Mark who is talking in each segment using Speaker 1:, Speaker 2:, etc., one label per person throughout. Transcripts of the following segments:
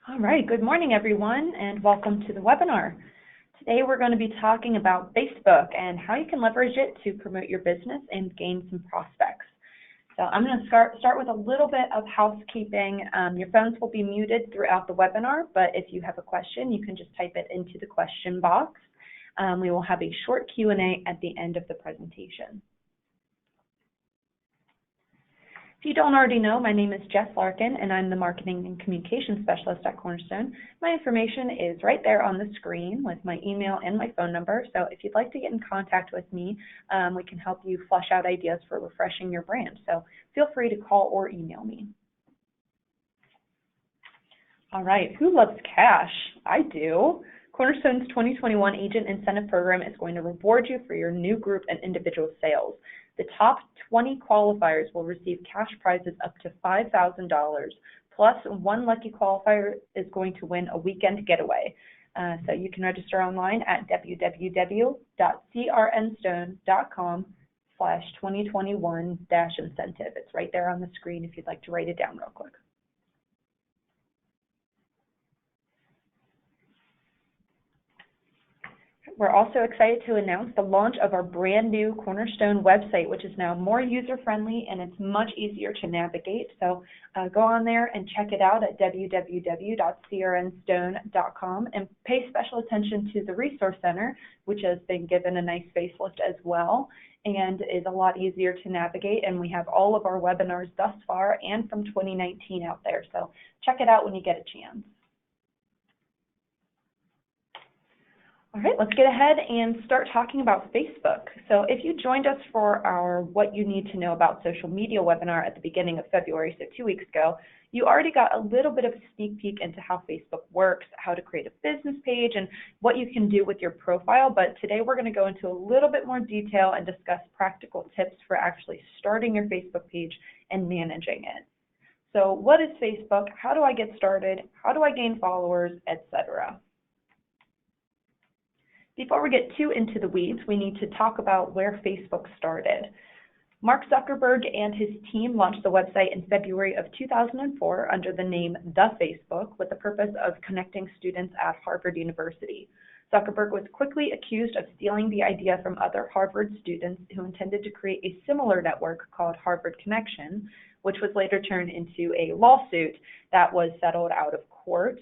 Speaker 1: All right, good morning everyone and welcome to the webinar. Today we're going to be talking about Facebook and how you can leverage it to promote your business and gain some prospects. So I'm going to start with a little bit of housekeeping. Your phones will be muted throughout the webinar, but if you have a question, you can just type it into the question box. We will have a short Q&A at the end of the presentation. If you don't already know, my name is Jess Larkin, and I'm the Marketing and Communications Specialist at Cornerstone. My information is right there on the screen with my email and my phone number, so if you'd like to get in contact with me, we can help you flesh out ideas for refreshing your brand. So feel free to call or email me. All right, who loves cash? I do. Cornerstone's 2021 Agent Incentive Program is going to reward you for your new group and individual sales. The top 20 qualifiers will receive cash prizes up to $5,000, plus one lucky qualifier is going to win a weekend getaway. So you can register online at www.crnstone.com/2021-incentive. It's right there on the screen if you'd like to write it down real quick. We're also excited to announce the launch of our brand new Cornerstone website, which is now more user-friendly and it's much easier to navigate. So go on there and check it out at www.crnstone.com and pay special attention to the Resource Center, which has been given a nice facelift as well and is a lot easier to navigate. And we have all of our webinars thus far and from 2019 out there. So check it out when you get a chance. All right, let's get ahead and start talking about Facebook. So if you joined us for our What You Need to Know About Social Media webinar at the beginning of February, so 2 weeks ago, you already got a little bit of a sneak peek into how Facebook works, how to create a business page, and what you can do with your profile. But today we're going to go into a little bit more detail and discuss practical tips for actually starting your Facebook page and managing it. So what is Facebook? How do I get started? How do I gain followers, etc.? Before we get too into the weeds, we need to talk about where Facebook started. Mark Zuckerberg and his team launched the website in February of 2004 under the name The Facebook with the purpose of connecting students at Harvard University. Zuckerberg was quickly accused of stealing the idea from other Harvard students who intended to create a similar network called Harvard Connection, which was later turned into a lawsuit that was settled out of court.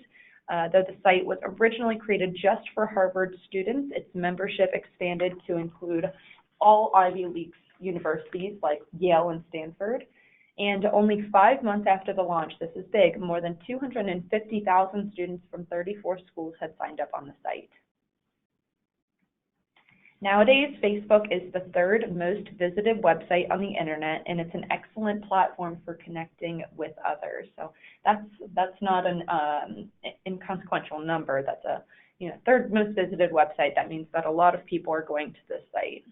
Speaker 1: Though the site was originally created just for Harvard students, its membership expanded to include all Ivy League universities like Yale and Stanford. And only 5 months after the launch, this is big, more than 250,000 students from 34 schools had signed up on the site. Nowadays, Facebook is the third most visited website on the internet, and it's an excellent platform for connecting with others. So that's not an inconsequential number. That's a third most visited website. That means that a lot of people are going to this site.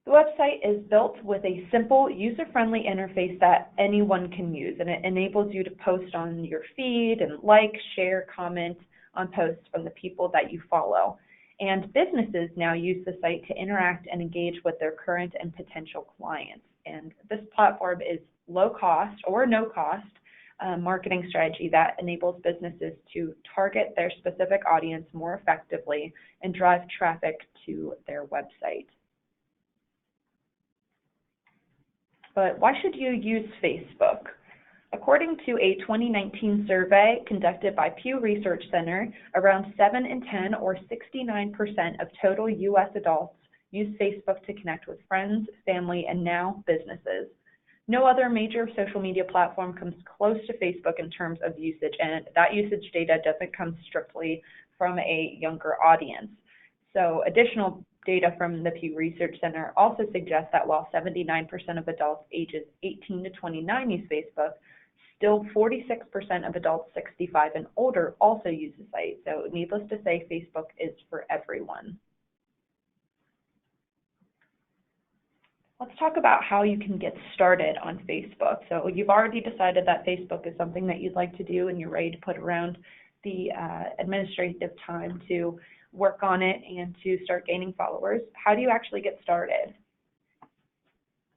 Speaker 1: The website is built with a simple, user-friendly interface that anyone can use, and it enables you to post on your feed and like, share, comment on posts from the people that you follow. And businesses now use the site to interact and engage with their current and potential clients. And this platform is low cost or no cost marketing strategy that enables businesses to target their specific audience more effectively and drive traffic to their website. But why should you use Facebook? According to a 2019 survey conducted by Pew Research Center, around 7 in 10 or 69% of total U.S. adults use Facebook to connect with friends, family, and now businesses. No other major social media platform comes close to Facebook in terms of usage, and that usage data doesn't come strictly from a younger audience. So additional data from the Pew Research Center also suggests that while 79% of adults ages 18 to 29 use Facebook, still 46% of adults 65 and older also use the site. So needless to say, Facebook is for everyone. Let's talk about how you can get started on Facebook. So you've already decided that Facebook is something that you'd like to do and you're ready to put around the administrative time to work on it and to start gaining followers. How do you actually get started?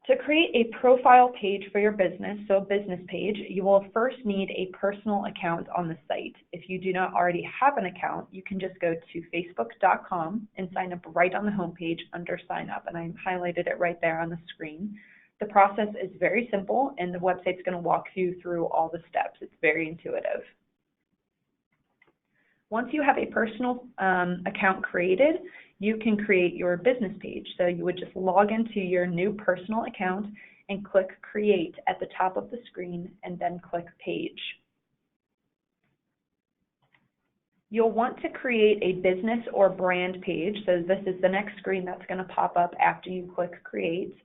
Speaker 1: To create a profile page for your business, so a business page, you will first need a personal account on the site. If you do not already have an account, you can just go to facebook.com and sign up right on the homepage under sign up, and I highlighted it right there on the screen. The process is very simple, and the website's going to walk you through all the steps. It's very intuitive. Once you have a personal account created, you can create your business page. So you would just log into your new personal account and click Create at the top of the screen and then click Page. You'll want to create a business or brand page. So this is the next screen that's going to pop up after you click Create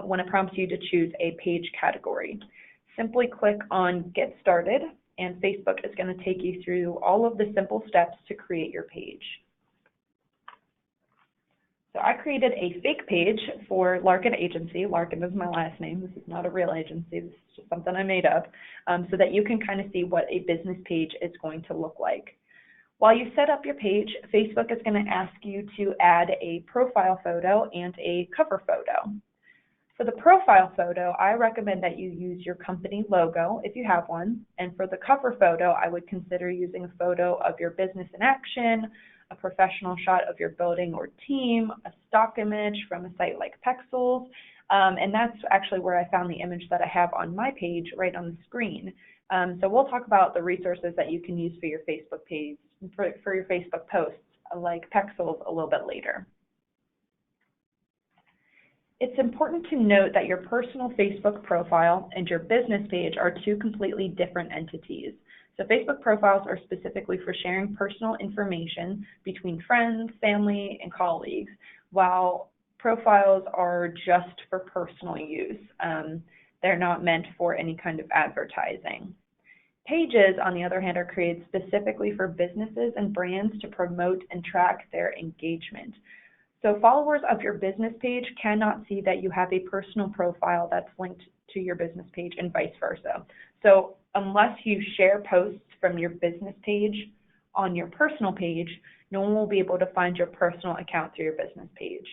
Speaker 1: when it prompts you to choose a page category. Simply click on Get Started, and Facebook is going to take you through all of the simple steps to create your page. So I created a fake page for Larkin Agency. Larkin is my last name. This is not a real agency. This is just something I made up, so that you can kind of see what a business page is going to look like. While you set up your page, Facebook is going to ask you to add a profile photo and a cover photo. For the profile photo, I recommend that you use your company logo if you have one, and for the cover photo, I would consider using a photo of your business in action, a professional shot of your building or team, a stock image from a site like Pexels, and that's actually where I found the image that I have on my page right on the screen. So we'll talk about the resources that you can use for your Facebook page, for your Facebook posts, like Pexels, a little bit later. It's important to note that your personal Facebook profile and your business page are two completely different entities. So Facebook profiles are specifically for sharing personal information between friends, family, and colleagues, while profiles are just for personal use. They're not meant for any kind of advertising. Pages, on the other hand, are created specifically for businesses and brands to promote and track their engagement. So followers of your business page cannot see that you have a personal profile that's linked to your business page and vice versa. So unless you share posts from your business page on your personal page, no one will be able to find your personal account through your business page.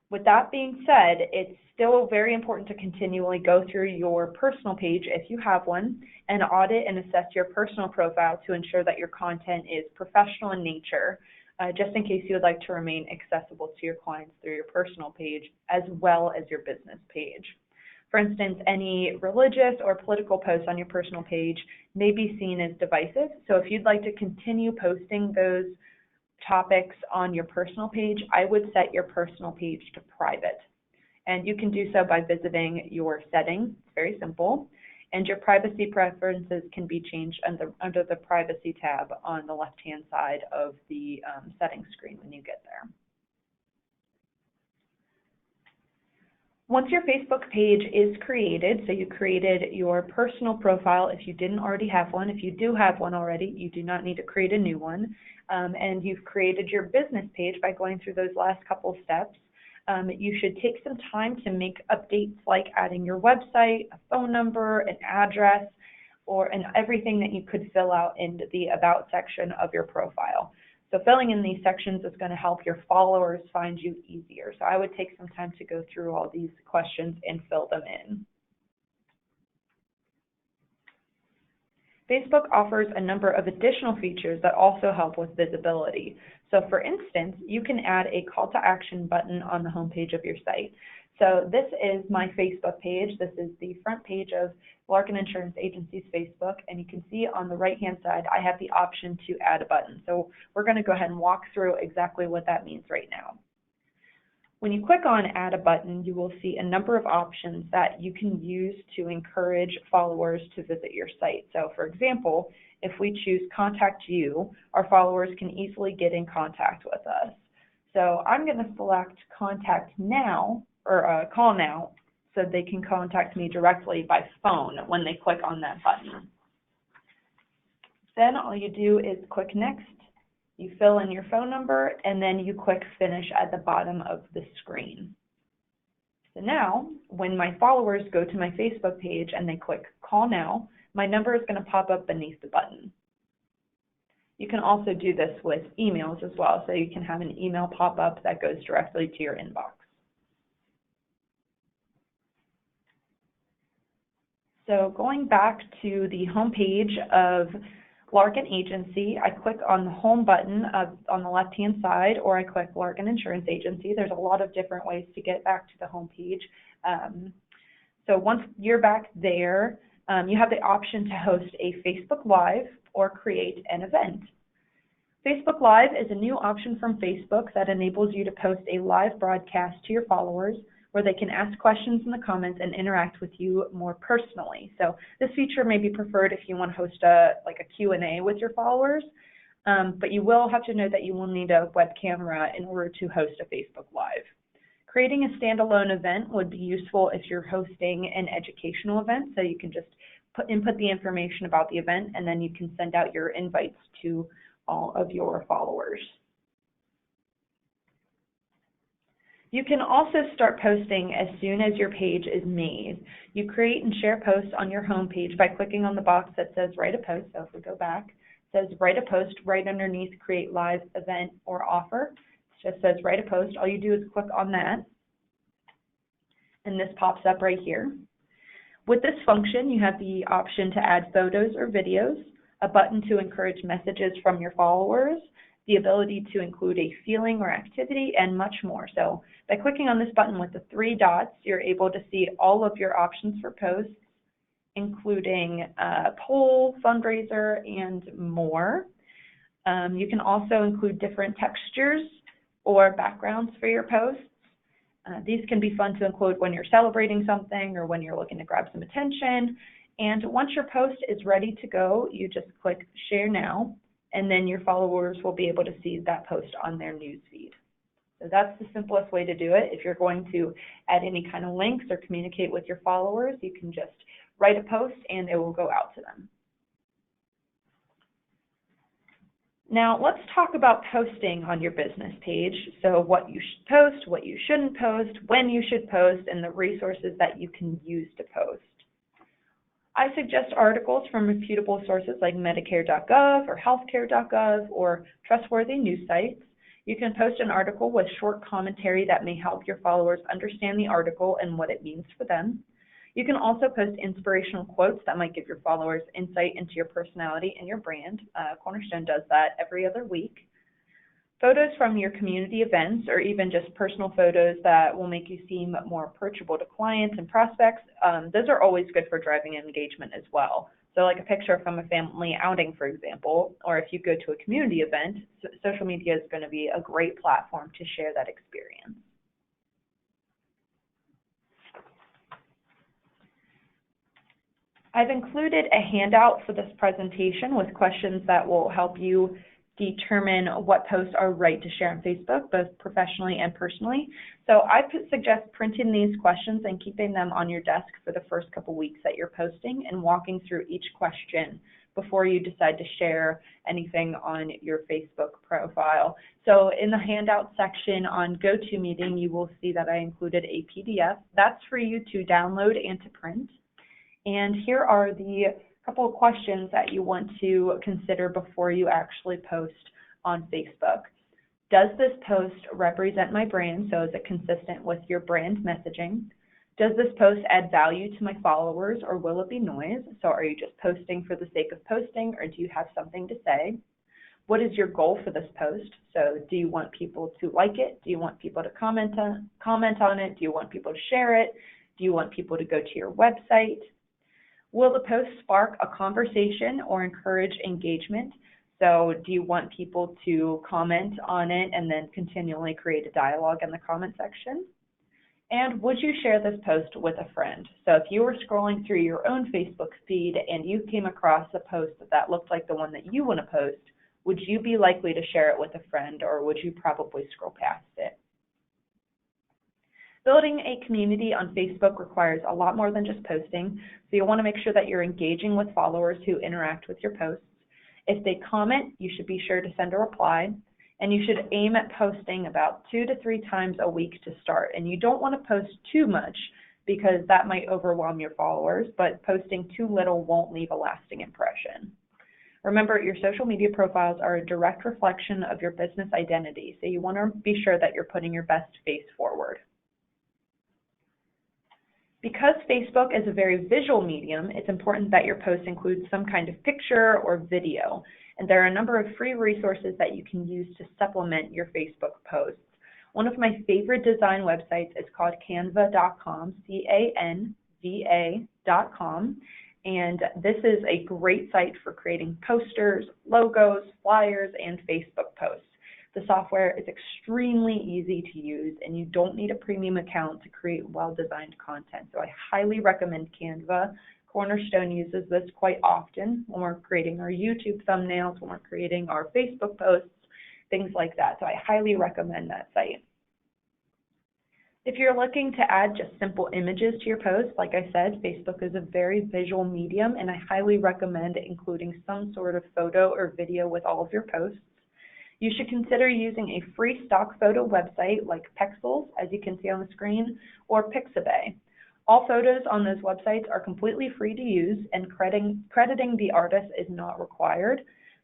Speaker 1: With that being said, it's still very important to continually go through your personal page, if you have one, and audit and assess your personal profile to ensure that your content is professional in nature, just in case you would like to remain accessible to your clients through your personal page as well as your business page. For instance, any religious or political posts on your personal page may be seen as divisive, so if you'd like to continue posting those topics on your personal page, I would set your personal page to private. And you can do so by visiting your settings. It's very simple. And your privacy preferences can be changed under the privacy tab on the left-hand side of the settings screen when you get there. Once your Facebook page is created, so you created your personal profile if you didn't already have one. If you do have one already, you do not need to create a new one. And you've created your business page by going through those last couple steps. You should take some time to make updates like adding your website, a phone number, an address, and everything that you could fill out in the About section of your profile. So filling in these sections is going to help your followers find you easier. So I would take some time to go through all these questions and fill them in. Facebook offers a number of additional features that also help with visibility. So for instance, you can add a call to action button on the homepage of your site. So this is my Facebook page. This is the front page of Larkin Insurance Agency's Facebook, and you can see on the right-hand side, I have the option to add a button. So we're going to go ahead and walk through exactly what that means right now. When you click on Add a Button, you will see a number of options that you can use to encourage followers to visit your site. So for example, if we choose Contact You, our followers can easily get in contact with us. So I'm going to select Contact Now, or Call Now, so they can contact me directly by phone when they click on that button. Then all you do is click Next. You fill in your phone number, and then you click Finish at the bottom of the screen. So now, when my followers go to my Facebook page and they click Call Now, my number is going to pop up beneath the button. You can also do this with emails as well, so you can have an email pop up that goes directly to your inbox. So going back to the home page of Larkin Agency, I click on the home button on the left-hand side, or I click Larkin Insurance Agency. There's a lot of different ways to get back to the home page. So once you're back there, you have the option to host a Facebook Live or create an event. Facebook Live is a new option from Facebook that enables you to post a live broadcast to your followers where they can ask questions in the comments and interact with you more personally. So this feature may be preferred if you want to host a Q&A with your followers, but you will have to know that you will need a web camera in order to host a Facebook Live. Creating a standalone event would be useful if you're hosting an educational event, so you can just input the information about the event and then you can send out your invites to all of your followers. You can also start posting as soon as your page is made. You create and share posts on your home page by clicking on the box that says write a post. So if we go back, it says write a post right underneath create live event or offer. It just says write a post. All you do is click on that and this pops up right here. With this function, you have the option to add photos or videos, a button to encourage messages from your followers, the ability to include a feeling or activity, and much more. So by clicking on this button with the 3 dots, you're able to see all of your options for posts, including poll, fundraiser, and more. You can also include different textures or backgrounds for your posts. These can be fun to include when you're celebrating something or when you're looking to grab some attention. And once your post is ready to go, you just click Share Now, and then your followers will be able to see that post on their news feed. So that's the simplest way to do it. If you're going to add any kind of links or communicate with your followers, you can just write a post and it will go out to them. Now let's talk about posting on your business page. So what you should post, what you shouldn't post, when you should post, and the resources that you can use to post. I suggest articles from reputable sources like Medicare.gov or Healthcare.gov or trustworthy news sites. You can post an article with short commentary that may help your followers understand the article and what it means for them. You can also post inspirational quotes that might give your followers insight into your personality and your brand. Cornerstone does that every other week. Photos from your community events, or even just personal photos that will make you seem more approachable to clients and prospects, those are always good for driving engagement as well. So like a picture from a family outing, for example, or if you go to a community event, social media is going to be a great platform to share that experience. I've included a handout for this presentation with questions that will help you determine what posts are right to share on Facebook, both professionally and personally. So I suggest printing these questions and keeping them on your desk for the first couple weeks that you're posting and walking through each question before you decide to share anything on your Facebook profile. So in the handout section on GoToMeeting, you will see that I included a PDF. That's for you to download and to print. And here are the couple of questions that you want to consider before you actually post on Facebook. Does this post represent my brand? So is it consistent with your brand messaging? Does this post add value to my followers, or will it be noise? So are you just posting for the sake of posting, or do you have something to say? What is your goal for this post? So do you want people to like it? Do you want people to comment on it? Do you want people to share it? Do you want people to go to your website? Will the post spark a conversation or encourage engagement? So do you want people to comment on it and then continually create a dialogue in the comment section? And would you share this post with a friend? So if you were scrolling through your own Facebook feed and you came across a post that looked like the one that you want to post, would you be likely to share it with a friend, or would you probably scroll past it? Building a community on Facebook requires a lot more than just posting, so you'll want to make sure that you're engaging with followers who interact with your posts. If they comment, you should be sure to send a reply, and you should aim at posting about 2 to 3 times a week to start. And you don't want to post too much because that might overwhelm your followers, but posting too little won't leave a lasting impression. Remember, your social media profiles are a direct reflection of your business identity, so you want to be sure that you're putting your best face forward. Because Facebook is a very visual medium, it's important that your post includes some kind of picture or video. And there are a number of free resources that you can use to supplement your Facebook posts. One of my favorite design websites is called canva.com, Canva.com. And this is a great site for creating posters, logos, flyers, and Facebook posts. The software is extremely easy to use, and you don't need a premium account to create well-designed content. So I highly recommend Canva. Cornerstone uses this quite often when we're creating our YouTube thumbnails, when we're creating our Facebook posts, things like that. So I highly recommend that site. If you're looking to add just simple images to your posts, like I said, Facebook is a very visual medium, and I highly recommend including some sort of photo or video with all of your posts. You should consider using a free stock photo website like Pexels, as you can see on the screen, or Pixabay. All photos on those websites are completely free to use, and crediting the artist is not required.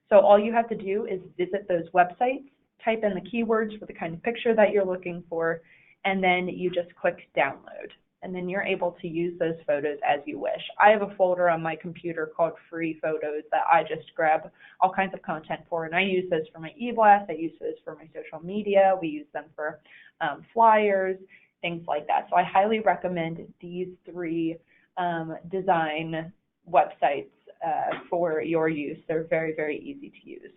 Speaker 1: So all you have to do is visit those websites, type in the keywords for the kind of picture that you're looking for, and then you just click download. And then you're able to use those photos as you wish. I have a folder on my computer called free photos that I just grab all kinds of content for, and I use those for my e-blast, I use those for my social media, we use them for flyers, things like that. So I highly recommend these three design websites for your use. They're very, very easy to use.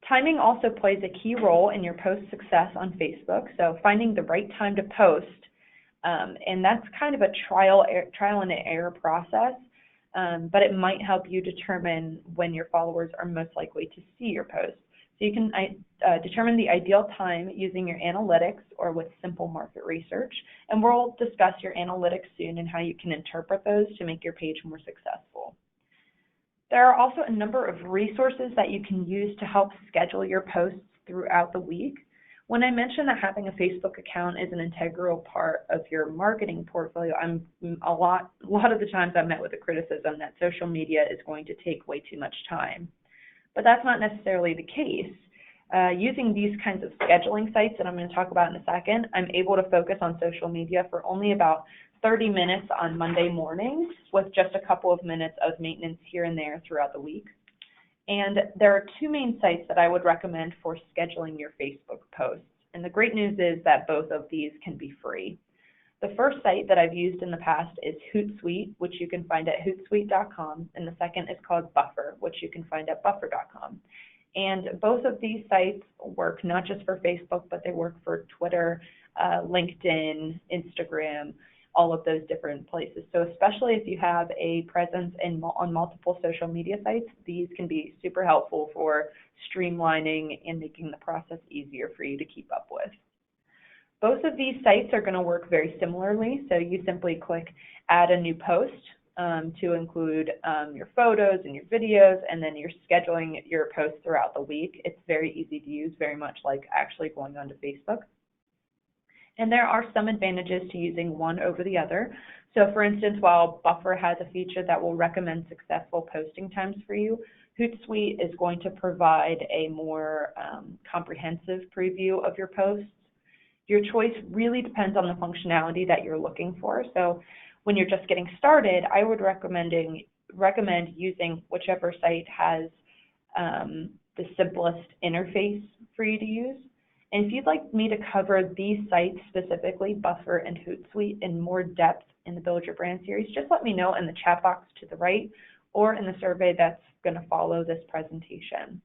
Speaker 1: Timing also plays a key role in your post success on Facebook, so finding the right time to post, and that's kind of a trial and error process, but it might help you determine when your followers are most likely to see your post. So you can determine the ideal time using your analytics or with simple market research, and we'll discuss your analytics soon and how you can interpret those to make your page more successful. There are also a number of resources that you can use to help schedule your posts throughout the week. When I mentioned that having a Facebook account is an integral part of your marketing portfolio, a lot of the times I'm met with the criticism that social media is going to take way too much time. But that's not necessarily the case. Using these kinds of scheduling sites that I'm going to talk about in a second, I'm able to focus on social media for only about 30 minutes on Monday mornings with just a couple of minutes of maintenance here and there throughout the week. And there are two main sites that I would recommend for scheduling your Facebook posts. And the great news is that both of these can be free. The first site that I've used in the past is Hootsuite, which you can find at hootsuite.com, and the second is called Buffer, which you can find at buffer.com. And both of these sites work not just for Facebook, but they work for Twitter, LinkedIn, Instagram, all of those different places. So especially if you have a presence on multiple social media sites, these can be super helpful for streamlining and making the process easier for you to keep up with. Both of these sites are going to work very similarly. So you simply click add a new post to include your photos and your videos, and then you're scheduling your posts throughout the week. It's very easy to use, very much like actually going onto Facebook. And there are some advantages to using one over the other. So for instance, while Buffer has a feature that will recommend successful posting times for you, Hootsuite is going to provide a more comprehensive preview of your posts. Your choice really depends on the functionality that you're looking for. So when you're just getting started, I would recommend using whichever site has the simplest interface for you to use. And if you'd like me to cover these sites specifically, Buffer and Hootsuite, in more depth in the Build Your Brand series, just let me know in the chat box to the right or in the survey that's going to follow this presentation.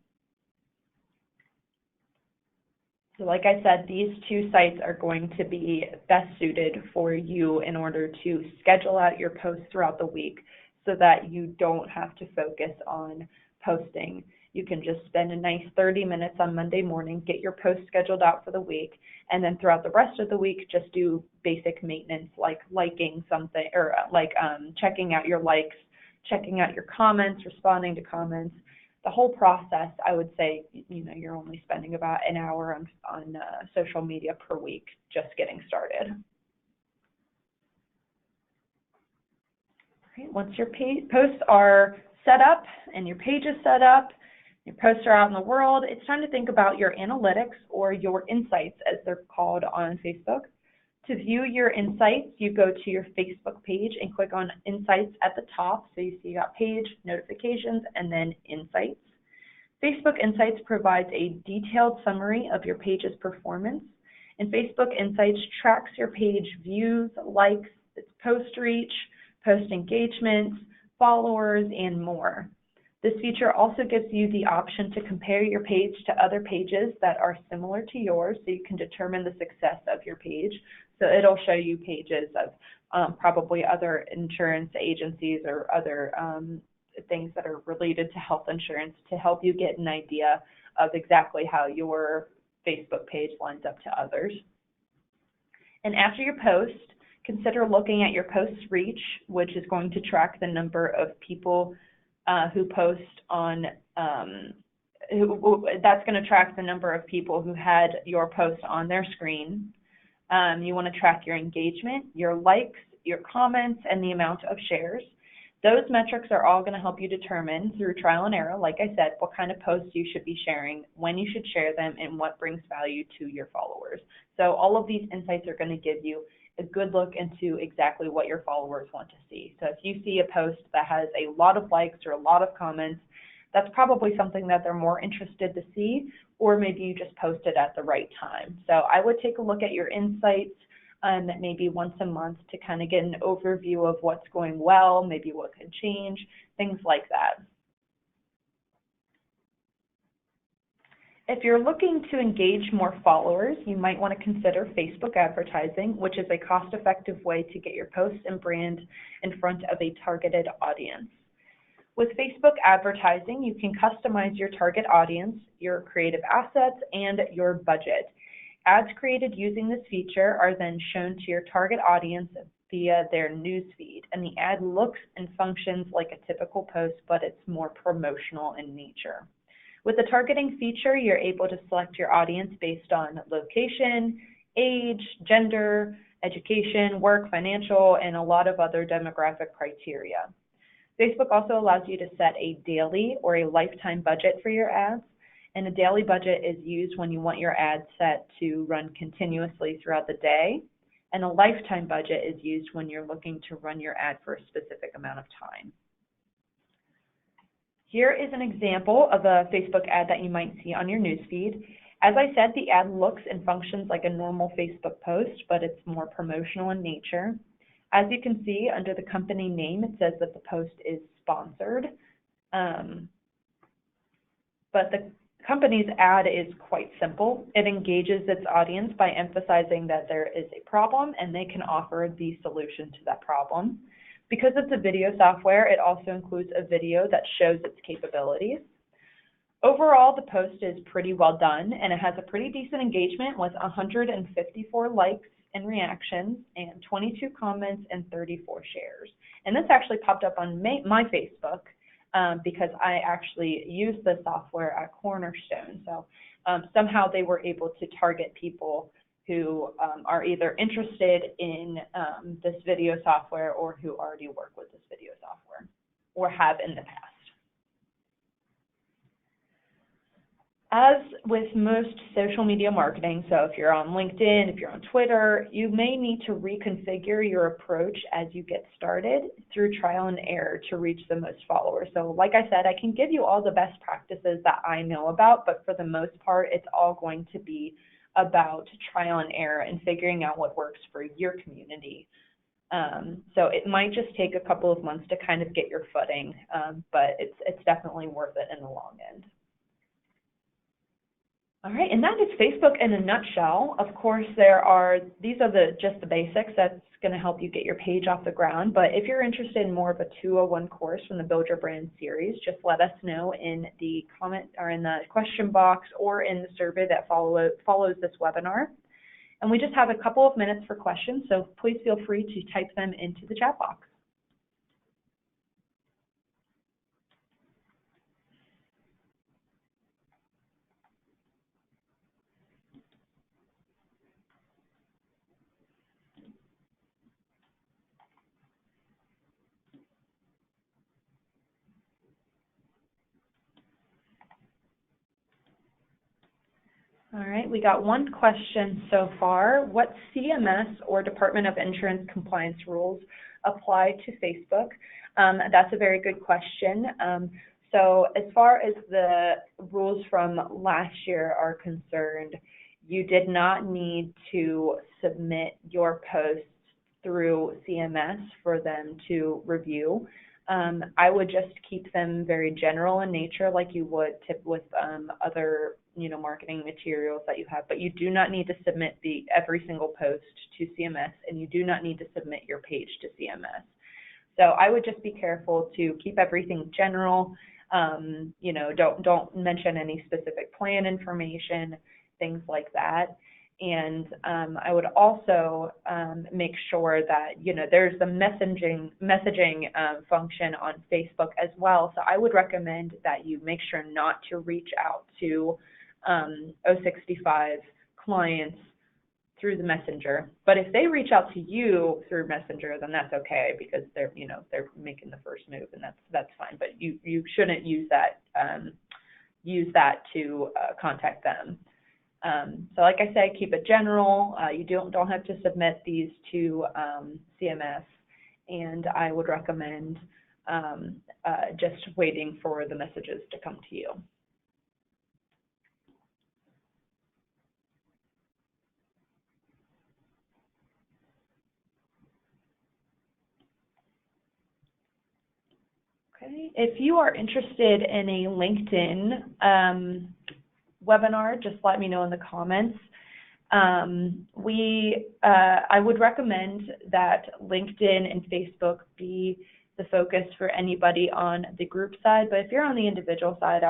Speaker 1: So like I said, these two sites are going to be best suited for you in order to schedule out your posts throughout the week so that you don't have to focus on posting. You can just spend a nice 30 minutes on Monday morning, get your post scheduled out for the week, and then throughout the rest of the week, just do basic maintenance like liking something, or checking out your likes, checking out your comments, responding to comments. The whole process, I would say, you're only spending about an hour on social media per week just getting started. All right, once your posts are set up and your page is set up, your posts are out in the world, it's time to think about your analytics, or your insights as they're called on Facebook. To view your insights, you go to your Facebook page and click on Insights at the top. So you see you got Page, Notifications, and then Insights. Facebook Insights provides a detailed summary of your page's performance, and Facebook Insights tracks your page views, likes, its post reach, post engagements, followers, and more. This feature also gives you the option to compare your page to other pages that are similar to yours, so you can determine the success of your page. So it'll show you pages of probably other insurance agencies or other things that are related to health insurance to help you get an idea of exactly how your Facebook page lines up to others. And after your post, consider looking at your post's reach, which is going to track the number of people who post on, that's going to track the number of people who had your post on their screen. You want to track your engagement, your likes, your comments, and the amount of shares. Those metrics are all going to help you determine through trial and error, like I said, what kind of posts you should be sharing, when you should share them, and what brings value to your followers. So all of these insights are going to give you a good look into exactly what your followers want to see. So if you see a post that has a lot of likes or a lot of comments, that's probably something that they're more interested to see, or maybe you just posted at the right time. So I would take a look at your insights maybe once a month to kind of get an overview of what's going well, maybe what could change, things like that. If you're looking to engage more followers, you might want to consider Facebook advertising, which is a cost-effective way to get your posts and brand in front of a targeted audience. With Facebook advertising, you can customize your target audience, your creative assets, and your budget. Ads created using this feature are then shown to your target audience via their news feed, and the ad looks and functions like a typical post, but it's more promotional in nature. With the targeting feature, you're able to select your audience based on location, age, gender, education, work, financial, and a lot of other demographic criteria. Facebook also allows you to set a daily or a lifetime budget for your ads, and a daily budget is used when you want your ad set to run continuously throughout the day, and a lifetime budget is used when you're looking to run your ad for a specific amount of time. Here is an example of a Facebook ad that you might see on your newsfeed. As I said, the ad looks and functions like a normal Facebook post, but it's more promotional in nature. As you can see, under the company name, it says that the post is sponsored, but the company's ad is quite simple. It engages its audience by emphasizing that there is a problem and they can offer the solution to that problem. Because it's a video software, it also includes a video that shows its capabilities. Overall, the post is pretty well done, and it has a pretty decent engagement with 154 likes and reactions, and 22 comments and 34 shares. And this actually popped up on my Facebook because I actually use the software at Cornerstones. So somehow they were able to target people who are either interested in this video software or who already work with this video software or have in the past. As with most social media marketing, so if you're on LinkedIn, if you're on Twitter, you may need to reconfigure your approach as you get started through trial and error to reach the most followers. So like I said, I can give you all the best practices that I know about, but for the most part, it's all going to be about trial and error and figuring out what works for your community. So it might just take a couple of months to kind of get your footing, but it's definitely worth it in the long end. All right, and that is Facebook in a nutshell. Of course, these are just the basics. That's going to help you get your page off the ground. But if you're interested in more of a 201 course from the Build Your Brand series, just let us know in the comment or in the question box or in the survey that follows this webinar. And we just have a couple of minutes for questions, so please feel free to type them into the chat box. All right, we got one question so far. What CMS or Department of Insurance compliance rules apply to Facebook? That's a very good question. So as far as the rules from last year are concerned, you did not need to submit your posts through CMS for them to review. I would just keep them very general in nature, like you would with other marketing materials that you have, but you do not need to submit every single post to CMS, and you do not need to submit your page to CMS. So I would just be careful to keep everything general. Don't mention any specific plan information, things like that. And I would also make sure that there's the messaging function on Facebook as well. So I would recommend that you make sure not to reach out to 065 clients through the messenger. But if they reach out to you through messenger, then that's okay, because they're making the first move, and that's fine. But you shouldn't use that to contact them. So like I said, keep it general. You don't have to submit these to CMS, and I would recommend just waiting for the messages to come to you. Okay. If you are interested in a LinkedIn webinar, just let me know in the comments. I would recommend that LinkedIn and Facebook be the focus for anybody on the group side, but if you're on the individual side,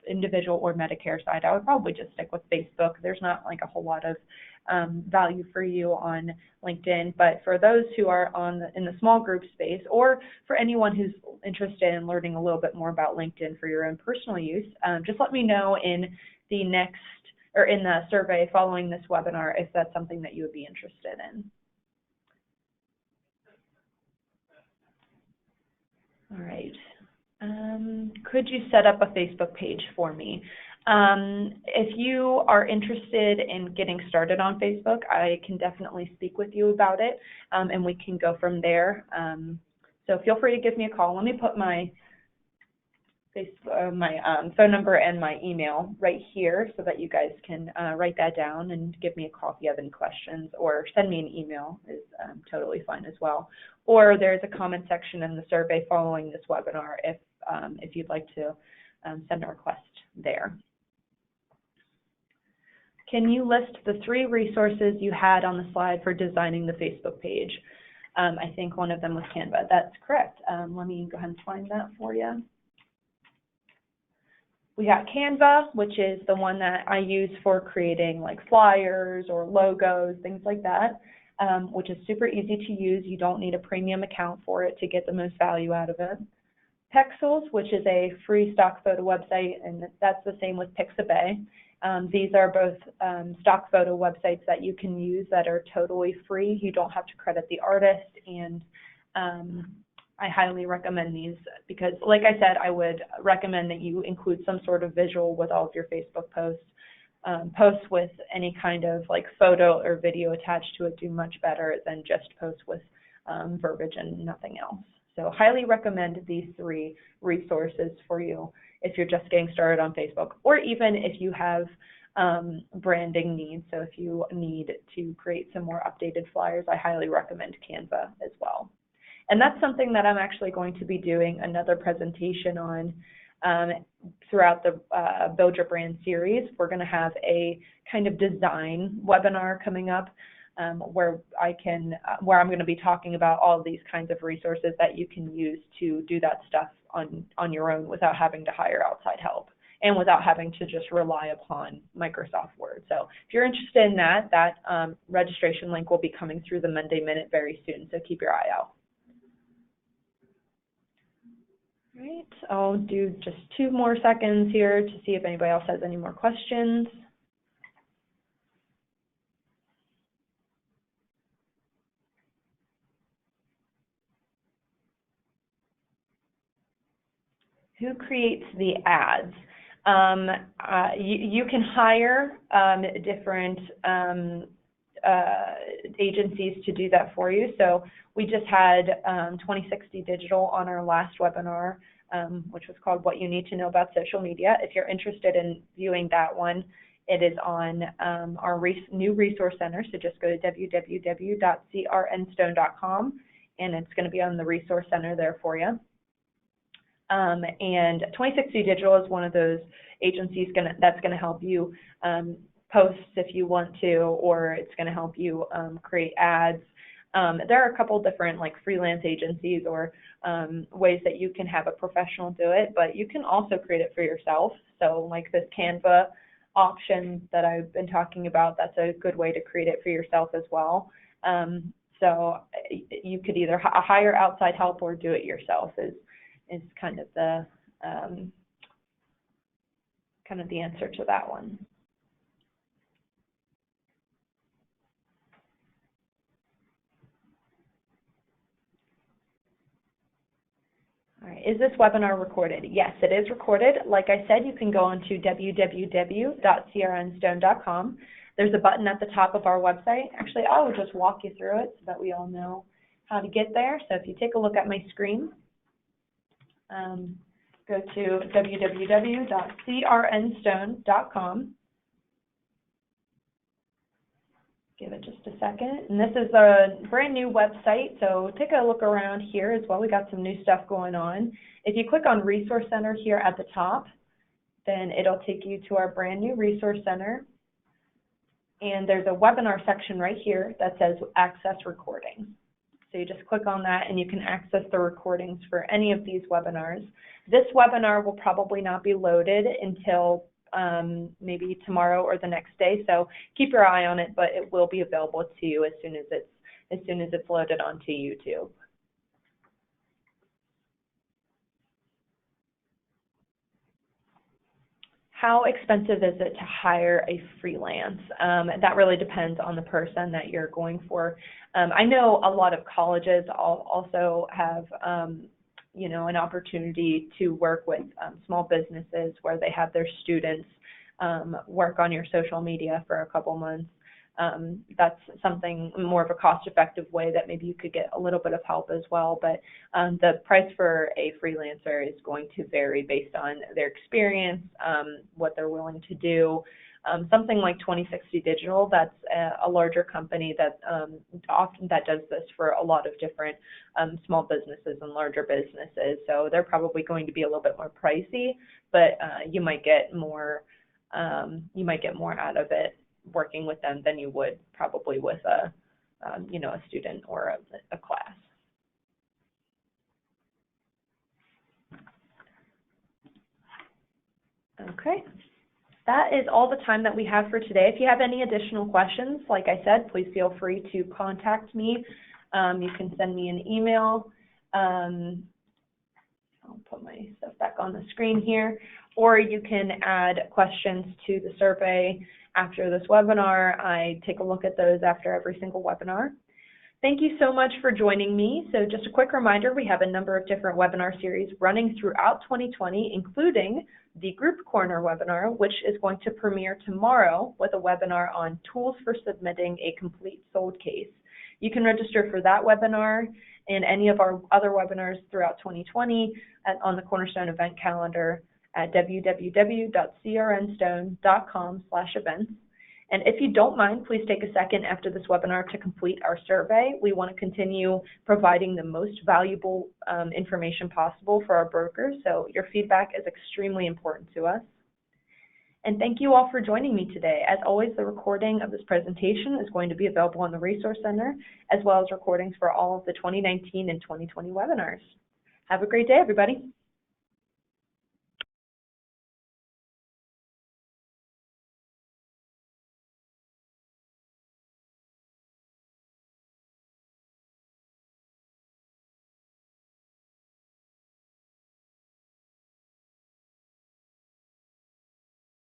Speaker 1: individual or Medicare side, I would probably just stick with Facebook. There's not like a whole lot of value for you on LinkedIn, but for those who are in the small group space, or for anyone who's interested in learning a little bit more about LinkedIn for your own personal use, just let me know in the survey following this webinar if that's something that you would be interested in. All right. Could you set up a Facebook page for me? If you are interested in getting started on Facebook, I can definitely speak with you about it, and we can go from there. So feel free to give me a call. Let me put my phone number and my email right here so that you guys can write that down and give me a call if you have any questions, or send me an email is totally fine as well. Or there's a comment section in the survey following this webinar if you'd like to send a request there. Can you list the 3 resources you had on the slide for designing the Facebook page? I think one of them was Canva. That's correct. Let me go ahead and find that for you. We got Canva, which is the one that I use for creating like flyers or logos, things like that, which is super easy to use. You don't need a premium account for it to get the most value out of it. Pexels, which is a free stock photo website, and that's the same with Pixabay. These are both stock photo websites that you can use that are totally free. You don't have to credit the artist, and I highly recommend these because, like I said, I would recommend that you include some sort of visual with all of your Facebook posts. Posts with any kind of like photo or video attached to it do much better than just posts with verbiage and nothing else. So highly recommend these 3 resources for you if you're just getting started on Facebook, or even if you have branding needs. So if you need to create some more updated flyers, I highly recommend Canva as well. And that's something that I'm actually going to be doing another presentation on throughout the Build Your Brand series. We're going to have a kind of design webinar coming up where I'm going to be talking about all of these kinds of resources that you can use to do that stuff on your own without having to hire outside help and without having to just rely upon Microsoft Word. So if you're interested in that registration link will be coming through the Monday Minute very soon, so keep your eye out. All right, I'll do just 2 more seconds here to see if anybody else has any more questions. Who creates the ads? You can hire different agencies to do that for you. So we just had 2060 Digital on our last webinar, which was called What You Need to Know About Social Media. If you're interested in viewing that one, it is on our new resource center. So just go to www.crnstone.com, and it's going to be on the resource center there for you. And 2060 Digital is one of those agencies that's going to help you posts if you want to, or it's going to help you create ads. There are a couple different like freelance agencies or ways that you can have a professional do it, but you can also create it for yourself. So like this Canva option that I've been talking about, that's a good way to create it for yourself as well. So you could either hire outside help or do it yourself is kind of the answer to that one. All right, is this webinar recorded? Yes, it is recorded. Like I said, you can go on to www.crnstone.com. There's a button at the top of our website. Actually, I will just walk you through it so that we all know how to get there. So if you take a look at my screen, go to www.crnstone.com. Give it just a second. And this is a brand new website, so take a look around here as well. We got some new stuff going on. If you click on Resource Center here at the top, then it'll take you to our brand new Resource Center. And there's a webinar section right here that says Access Recordings. So you just click on that and you can access the recordings for any of these webinars. This webinar will probably not be loaded until maybe tomorrow or the next day, so keep your eye on it, but it will be available to you as soon as it's loaded onto YouTube. How expensive is it to hire a freelance? That really depends on the person that you're going for. I know a lot of colleges also have you know, an opportunity to work with small businesses where they have their students work on your social media for a couple months. That's something more of a cost-effective way that maybe you could get a little bit of help as well. But the price for a freelancer is going to vary based on their experience, what they're willing to do. Something like 2060 Digital, that's a larger company that often does this for a lot of different small businesses and larger businesses. So they're probably going to be a little bit more pricey, but you might get more out of it working with them than you would probably with a you know, a student or a class. Okay. That is all the time that we have for today. If you have any additional questions, like I said, please feel free to contact me. You can send me an email. I'll put my stuff back on the screen here. Or you can add questions to the survey after this webinar. I take a look at those after every single webinar. Thank you so much for joining me. So just a quick reminder, we have a number of different webinar series running throughout 2020, including the Group Corner webinar, which is going to premiere tomorrow with a webinar on tools for submitting a complete sold case. You can register for that webinar and any of our other webinars throughout 2020 on the Cornerstone event calendar at www.crnstone.com/events. And if you don't mind, please take a second after this webinar to complete our survey. We want to continue providing the most valuable information possible for our brokers, so your feedback is extremely important to us. And thank you all for joining me today. As always, the recording of this presentation is going to be available on the Resource Center, as well as recordings for all of the 2019 and 2020 webinars. Have a great day, everybody.